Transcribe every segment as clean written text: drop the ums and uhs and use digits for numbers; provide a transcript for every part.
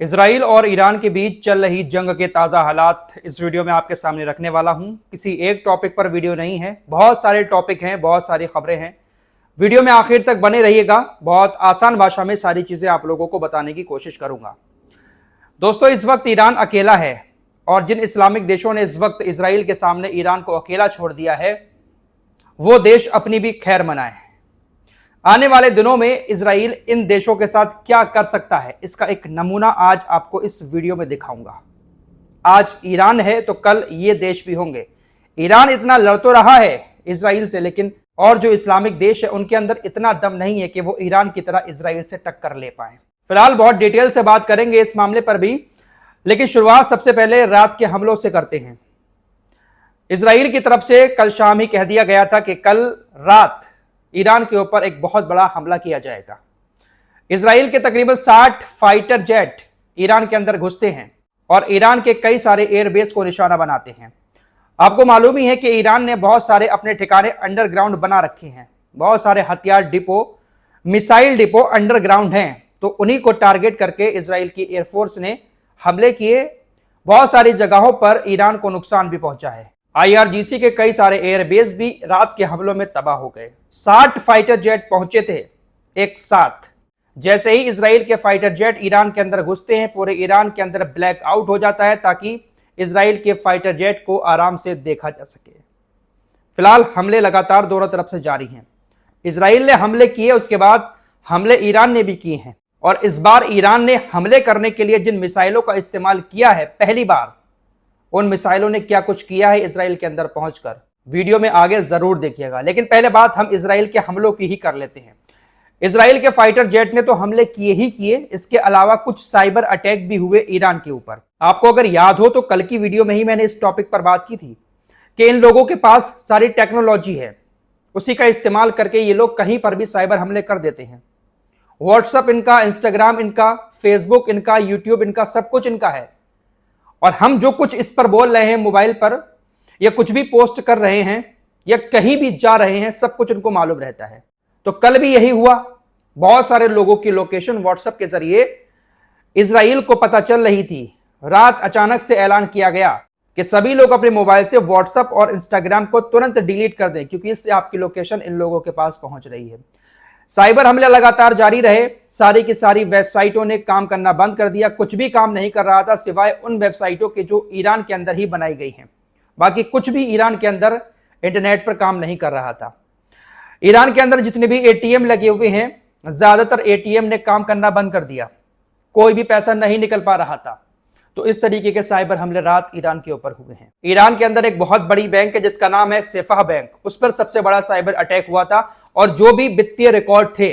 Israel और Iran के बीच चल रही जंग के ताज़ा हालात इस वीडियो में आपके सामने रखने वाला हूं। किसी एक टॉपिक पर वीडियो नहीं है, बहुत सारे टॉपिक हैं, बहुत सारी खबरें हैं। वीडियो में आखिर तक बने रहिएगा। बहुत आसान भाषा में सारी चीज़ें आप लोगों को बताने की कोशिश करूंगा। दोस्तों, इस वक्त ईरान अकेला है और जिन इस्लामिक देशों ने इस वक्त इजराइल के सामने ईरान को अकेला छोड़ दिया है, वो देश अपनी भी खैर मनाए। आने वाले दिनों में इजराइल इन देशों के साथ क्या कर सकता है, इसका एक नमूना आज आपको इस वीडियो में दिखाऊंगा। आज ईरान है तो कल ये देश भी होंगे। ईरान इतना लड़ तो रहा है इजराइल से, लेकिन और जो इस्लामिक देश है उनके अंदर इतना दम नहीं है कि वो ईरान की तरह इजराइल से टक्कर ले पाए। फिलहाल बहुत डिटेल से बात करेंगे इस मामले पर भी, लेकिन शुरुआत सबसे पहले रात के हमलों से करते हैं। इजराइल की तरफ से कल शाम ही कह दिया गया था कि कल रात ईरान के ऊपर एक बहुत बड़ा हमला किया जाएगा। इजराइल के तकरीबन 60 फाइटर जेट ईरान के अंदर घुसते हैं और ईरान के कई सारे एयरबेस को निशाना बनाते हैं। आपको मालूम ही है कि ईरान ने बहुत सारे अपने ठिकाने अंडरग्राउंड बना रखे हैं। बहुत सारे हथियार डिपो, मिसाइल डिपो अंडरग्राउंड हैं, तो उन्हीं को टारगेट करके इजराइल की एयरफोर्स ने हमले किए। बहुत सारी जगहों पर ईरान को नुकसान भी पहुंचा है। IRGC के कई सारे एयरबेस भी रात के हमलों में तबाह हो गए। 60 फाइटर जेट पहुंचे थे एक साथ। जैसे ही इजराइल के फाइटर जेट ईरान के अंदर घुसते हैं, पूरे ईरान के अंदर ब्लैक आउट हो जाता है ताकि इजराइल के फाइटर जेट को आराम से देखा जा सके। फिलहाल हमले लगातार दोनों तरफ से जारी हैं। इजराइल ने हमले किए, उसके बाद हमले ईरान ने भी किए हैं। और इस बार ईरान ने हमले करने के लिए जिन मिसाइलों का इस्तेमाल किया है, पहली बार उन मिसाइलों ने क्या कुछ किया है इजराइल के अंदर पहुंचकर, वीडियो में आगे जरूर देखिएगा। लेकिन पहले बात हम इजराइल के हमलों की ही कर लेते हैं। इजराइल के फाइटर जेट ने तो हमले किए ही किए, इसके अलावा कुछ साइबर अटैक भी हुए ईरान के ऊपर। आपको अगर याद हो तो कल की वीडियो में ही मैंने इस टॉपिक पर बात की थी कि इन लोगों के पास सारी टेक्नोलॉजी है, उसी का इस्तेमाल करके ये लोग कहीं पर भी साइबर हमले कर देते हैं। व्हाट्सएप इनका, इंस्टाग्राम इनका, फेसबुक इनका, यूट्यूब इनका, सब कुछ इनका है। और हम जो कुछ इस पर बोल रहे हैं मोबाइल पर, या कुछ भी पोस्ट कर रहे हैं या कहीं भी जा रहे हैं, सब कुछ इनको मालूम रहता है। तो कल भी यही हुआ। बहुत सारे लोगों की लोकेशन व्हाट्सएप के जरिए इजराइल को पता चल रही थी। रात अचानक से ऐलान किया गया कि सभी लोग अपने मोबाइल से व्हाट्सएप और इंस्टाग्राम को तुरंत डिलीट कर दें, क्योंकि इससे आपकी लोकेशन इन लोगों के पास पहुंच रही है। साइबर हमले लगातार जारी रहे। सारी की सारी वेबसाइटों ने काम करना बंद कर दिया। कुछ भी काम नहीं कर रहा था सिवाय उन वेबसाइटों के जो ईरान के अंदर ही बनाई गई हैं। बाकी कुछ भी ईरान के अंदर इंटरनेट पर काम नहीं कर रहा था। ईरान के अंदर जितने भी ATM लगे हुए हैं, ज्यादातर ATM ने काम करना बंद कर दिया। कोई भी पैसा नहीं निकल पा रहा था। तो इस तरीके के साइबर हमले रात ईरान के ऊपर हुए हैं। ईरान के अंदर एक बहुत बड़ी बैंक है जिसका नाम है सेफा बैंक, उस पर सबसे बड़ा साइबर अटैक हुआ था। और जो भी वित्तीय रिकॉर्ड थे,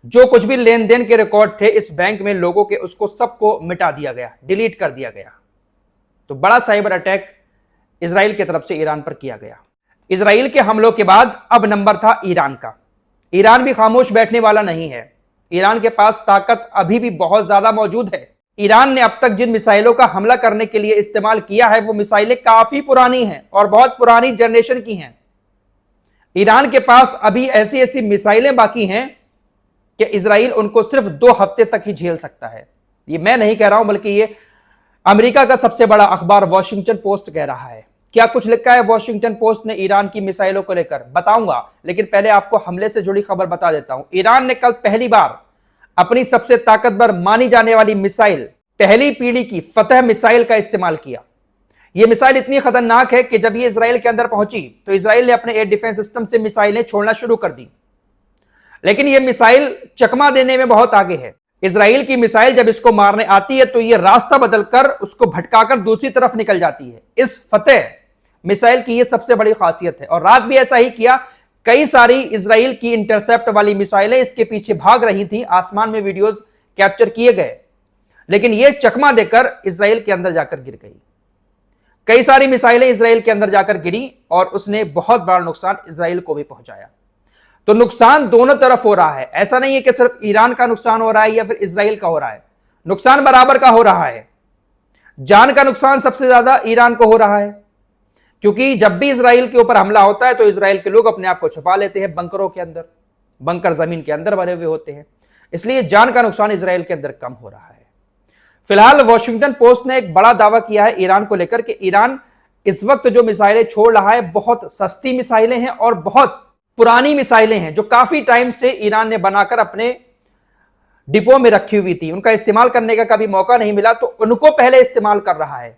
जो कुछ भी लेन देन के रिकॉर्ड थे इस बैंक में लोगों के, उसको सबको मिटा दिया गया, डिलीट कर दिया गया। तो बड़ा साइबर अटैक इजराइल की तरफ से ईरान पर किया गया। इजराइल के हमलों के बाद अब नंबर था ईरान का। ईरान भी खामोश बैठने वाला नहीं है। ईरान के पास ताकत अभी भी बहुत ज्यादा मौजूद है। ईरान ने अब तक जिन मिसाइलों का हमला करने के लिए इस्तेमाल किया है, वो मिसाइलें काफी पुरानी हैं और बहुत पुरानी जनरेशन की हैं। ईरान के पास अभी ऐसी ऐसी मिसाइलें बाकी हैं कि इजराइल उनको सिर्फ 2 हफ्ते तक ही झेल सकता है। ये मैं नहीं कह रहा हूं, बल्कि ये अमेरिका का सबसे बड़ा अखबार वॉशिंगटन पोस्ट कह रहा है। क्या कुछ लिखा है वॉशिंगटन पोस्ट ने ईरान की मिसाइलों को लेकर, बताऊंगा। लेकिन पहले आपको हमले से जुड़ी खबर बता देता हूं। ईरान ने कल पहली बार अपनी सबसे ताकतवर मानी जाने वाली मिसाइल, पहली पीढ़ी की फतह मिसाइल का इस्तेमाल किया। यह मिसाइल इतनी खतरनाक है कि जब ये इजराइल के अंदर पहुंची तो इजराइल ने अपने एयर डिफेंस सिस्टम से मिसाइलें छोड़ना शुरू कर दी। लेकिन यह मिसाइल चकमा देने में बहुत आगे है। इजराइल की मिसाइल जब इसको मारने आती है तो यह रास्ता बदलकर उसको भटकाकर दूसरी तरफ निकल जाती है। इस फतह मिसाइल की यह सबसे बड़ी खासियत है। और रात भी ऐसा ही किया। कई सारी इजराइल की इंटरसेप्ट वाली मिसाइलें इसके पीछे भाग रही थी। आसमान में वीडियोस कैप्चर किए गए, लेकिन यह चकमा देकर इजराइल के अंदर जाकर गिर गई। कई सारी मिसाइलें इजराइल के अंदर जाकर गिरी और उसने बहुत बड़ा नुकसान इजराइल को भी पहुंचाया। तो नुकसान दोनों तरफ हो रहा है। ऐसा नहीं है कि सिर्फ ईरान का नुकसान हो रहा है या फिर इजराइल का हो रहा है। नुकसान बराबर का हो रहा है। जान का नुकसान सबसे ज्यादा ईरान को हो रहा है, क्योंकि जब भी इजराइल के ऊपर हमला होता है तो इजराइल के लोग अपने आप को छुपा लेते हैं बंकरों के अंदर। बंकर जमीन के अंदर बने हुए होते हैं, इसलिए जान का नुकसान इजराइल के अंदर कम हो रहा है। फिलहाल वॉशिंगटन पोस्ट ने एक बड़ा दावा किया है ईरान को लेकर कि ईरान इस वक्त जो मिसाइलें छोड़ रहा है बहुत सस्ती मिसाइलें हैं और बहुत पुरानी मिसाइलें हैं जो काफी टाइम से ईरान ने बनाकर अपने डिपो में रखी हुई थी, उनका इस्तेमाल करने का कभी मौका नहीं मिला तो उनको पहले इस्तेमाल कर रहा है।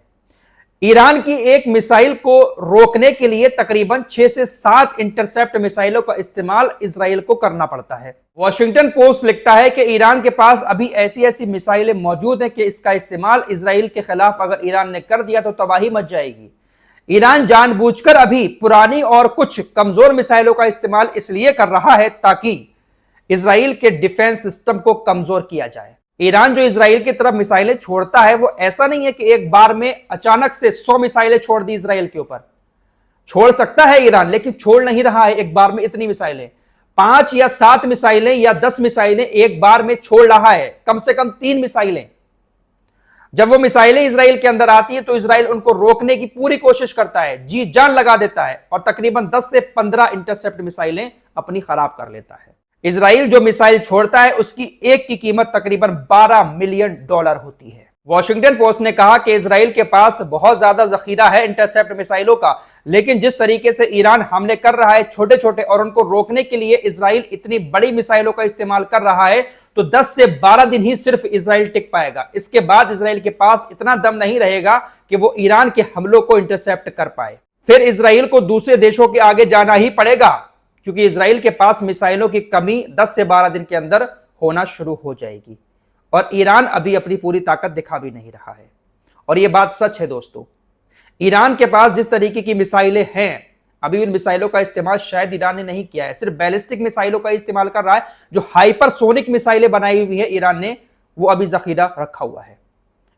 ईरान की एक मिसाइल को रोकने के लिए तकरीबन 6 से 7 इंटरसेप्ट मिसाइलों का इस्तेमाल इजराइल को करना पड़ता है। वॉशिंगटन पोस्ट लिखता है कि ईरान के पास अभी ऐसी ऐसी मिसाइलें मौजूद हैं कि इसका इस्तेमाल इजराइल के खिलाफ अगर ईरान ने कर दिया तो तबाही मच जाएगी। ईरान जानबूझकर अभी पुरानी और कुछ कमजोर मिसाइलों का इस्तेमाल इसलिए कर रहा है ताकि इजराइल के डिफेंस सिस्टम को कमजोर किया जाए। ईरान जो इजराइल की तरफ मिसाइलें छोड़ता है वो ऐसा नहीं है कि एक बार में अचानक से 100 मिसाइलें छोड़ दी इजराइल के ऊपर। छोड़ सकता है ईरान, लेकिन छोड़ नहीं रहा है एक बार में इतनी मिसाइलें। 5 या 7 मिसाइलें या 10 मिसाइलें एक बार में छोड़ रहा है, कम से कम 3 मिसाइलें। जब वो मिसाइलें इजराइल के अंदर आती है तो इजराइल उनको रोकने की पूरी कोशिश करता है, जी जान लगा देता है और तकरीबन 10 से 15 इंटरसेप्ट मिसाइलें अपनी खराब कर लेता है। इजराइल जो मिसाइल छोड़ता है उसकी एक की कीमत तकरीबन $12 मिलियन होती है। वॉशिंगटन पोस्ट ने कहा कि इजराइल के पास बहुत ज्यादा जखीरा है इंटरसेप्ट मिसाइलों का, लेकिन जिस तरीके से ईरान हमले कर रहा है छोटे छोटे और उनको रोकने के लिए इजराइल इतनी बड़ी मिसाइलों का इस्तेमाल कर रहा है तो 10 से 12 दिन ही सिर्फ इजराइल टिक पाएगा। इसके बाद इजराइल के पास इतना दम नहीं रहेगा कि वो ईरान के हमलों को इंटरसेप्ट कर पाए। फिर इजराइल को दूसरे देशों के आगे जाना ही पड़ेगा क्योंकि इजराइल के पास मिसाइलों की कमी 10 से 12 दिन के अंदर होना शुरू हो जाएगी और ईरान अभी अपनी पूरी ताकत दिखा भी नहीं रहा है। और यह बात सच है दोस्तों, ईरान के पास जिस तरीके की मिसाइलें हैं अभी उन मिसाइलों का इस्तेमाल शायद ईरान ने नहीं किया है, सिर्फ बैलिस्टिक मिसाइलों का इस्तेमाल कर रहा है। जो हाइपरसोनिक मिसाइलें बनाई हुई है ईरान ने वो अभी जखीरा रखा हुआ है।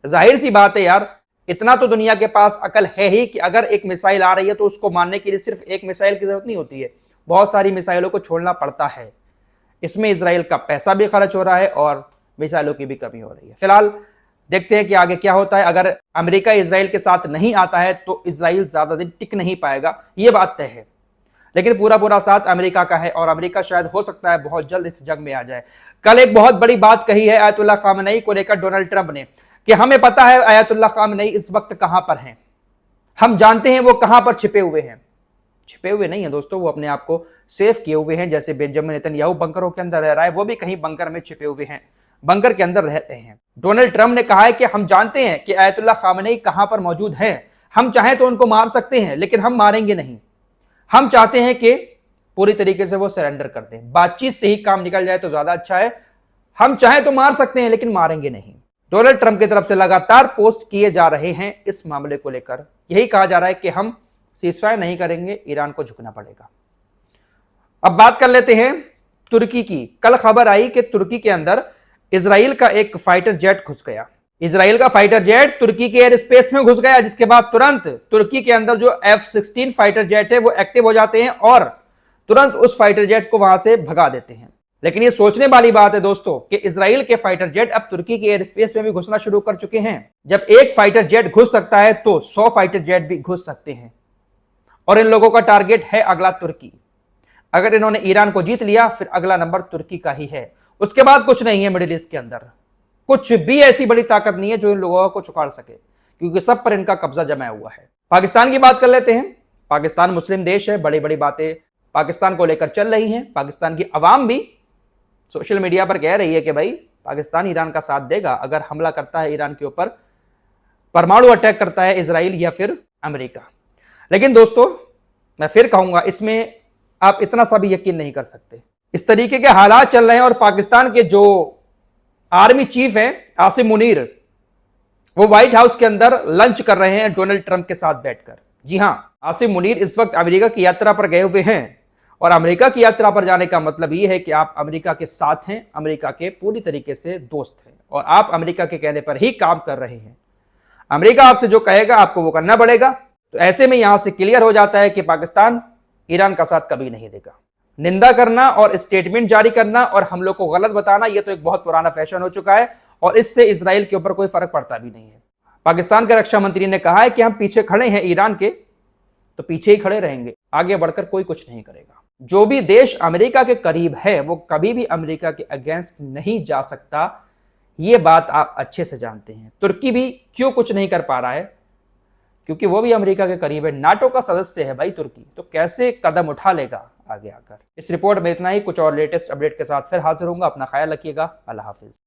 जाहिर सी बात है यार, इतना तो दुनिया के पास अकल है ही कि अगर एक मिसाइल आ रही है तो उसको मारने के लिए सिर्फ एक मिसाइल की जरूरत नहीं होती है, बहुत सारी मिसाइलों को छोड़ना पड़ता है। इसमें इजराइल का पैसा भी खर्च हो रहा है और मिसाइलों की भी कमी हो रही है। फिलहाल देखते हैं कि आगे क्या होता है। अगर अमेरिका इजराइल के साथ नहीं आता है तो इजराइल ज्यादा दिन टिक नहीं पाएगा, यह बात तय है। लेकिन पूरा साथ अमेरिका का है और अमेरिका शायद हो सकता है बहुत जल्द इस जंग में आ जाए। कल एक बहुत बड़ी बात कही है आयतुल्लाह खामेनी को लेकर डोनाल्ड ट्रंप ने कि हमें पता है आयतुल्लाह खामेनी इस वक्त कहां पर हैं, हम जानते हैं वो कहां पर छिपे हुए हैं। छिपे हुए नहीं है दोस्तों, वो अपने आप को सेफ किए हुए हैं। जैसे बेंजामिन नेतन्याहू बंकरों के अंदर रह रहा है, वो भी कहीं बंकर में छिपे हुए हैं, बंकर के अंदर रहते हैं। डोनाल्ड ट्रंप ने कहा है कि हम जानते हैं कि आयतुल्लाह खामेनी कहां पर मौजूद हैं, हम चाहें तो उनको मार सकते हैं लेकिन हम मारेंगे नहीं। हम चाहते हैं कि पूरी तरीके से वो सरेंडर कर दें, बातचीत से ही काम निकल जाए तो ज्यादा अच्छा है। हम चाहें तो मार सकते हैं लेकिन मारेंगे नहीं। डोनाल्ड ट्रंप की तरफ से लगातार पोस्ट किए जा रहे हैं इस मामले को लेकर, यही कहा जा रहा है कि हम सीजफायर नहीं करेंगे, ईरान को झुकना पड़ेगा। अब बात कर लेते हैं तुर्की की। कल खबर आई कि तुर्की के अंदर इजराइल का एक फाइटर जेट घुस गया। इजराइल का फाइटर जेट तुर्की के एयर स्पेस में घुस गया, जिसके बाद तुरंत तुर्की के अंदर जो F-16 फाइटर जेट है वो एक्टिव हो जाते हैं और तुरंत उस फाइटर जेट को वहां से भगा देते हैं। लेकिन ये सोचने वाली बात है दोस्तों कि इजराइल के फाइटर जेट अब तुर्की के एयर स्पेस में भी घुसना शुरू कर चुके हैं। जब एक फाइटर जेट घुस सकता है तो 100 फाइटर जेट भी घुस सकते हैं और इन लोगों का टारगेट है अगला तुर्की। अगर इन्होंने ईरान को जीत लिया फिर अगला नंबर तुर्की का ही है, उसके बाद कुछ नहीं है। मिडिल ईस्ट के अंदर कुछ भी ऐसी बड़ी ताकत नहीं है जो इन लोगों को चुकाड़ सके, क्योंकि सब पर इनका कब्जा जमा हुआ है। पाकिस्तान की बात कर लेते हैं। पाकिस्तान मुस्लिम देश है, बड़ी बड़ी बातें पाकिस्तान को लेकर चल रही हैं। पाकिस्तान की आवाम भी सोशल मीडिया पर कह रही है कि भाई पाकिस्तान ईरान का साथ देगा अगर हमला करता है ईरान के ऊपर, परमाणु अटैक करता है इजराइल या फिर अमेरिका। लेकिन दोस्तों मैं फिर कहूंगा, इसमें आप इतना सा भी यकीन नहीं कर सकते। इस तरीके के हालात चल रहे हैं और पाकिस्तान के जो आर्मी चीफ हैं आसिम मुनीर, वो व्हाइट हाउस के अंदर लंच कर रहे हैं डोनाल्ड ट्रंप के साथ बैठकर। जी हां, आसिम मुनीर इस वक्त अमेरिका की यात्रा पर गए हुए हैं और अमेरिका की यात्रा पर जाने का मतलब यह है कि आप अमेरिका के साथ हैं, अमेरिका के पूरी तरीके से दोस्त हैं और आप अमेरिका के कहने पर ही काम कर रहे हैं। अमेरिका आपसे जो कहेगा आपको वो करना पड़ेगा। तो ऐसे में यहां से क्लियर हो जाता है कि पाकिस्तान ईरान का साथ कभी नहीं देगा। निंदा करना और स्टेटमेंट जारी करना और हम लोग को गलत बताना, यह तो एक बहुत पुराना फैशन हो चुका है और इससे इजराइल के ऊपर कोई फर्क पड़ता भी नहीं है। पाकिस्तान के रक्षा मंत्री ने कहा है कि हम पीछे खड़े हैं ईरान के, तो पीछे ही खड़े रहेंगे, आगे बढ़कर कोई कुछ नहीं करेगा। जो भी देश अमेरिका के करीब है वो कभी भी अमेरिका के अगेंस्ट नहीं जा सकता, ये बात आप अच्छे से जानते हैं। तुर्की भी क्यों कुछ नहीं कर पा रहा है? क्योंकि वो भी अमेरिका के करीब है, नाटो का सदस्य है भाई तुर्की, तो कैसे कदम उठा लेगा आगे आकर। इस रिपोर्ट में इतना ही। कुछ और लेटेस्ट अपडेट के साथ फिर हाजिर होऊंगा। अपना ख्याल रखिएगा। अल्लाह हाफिज।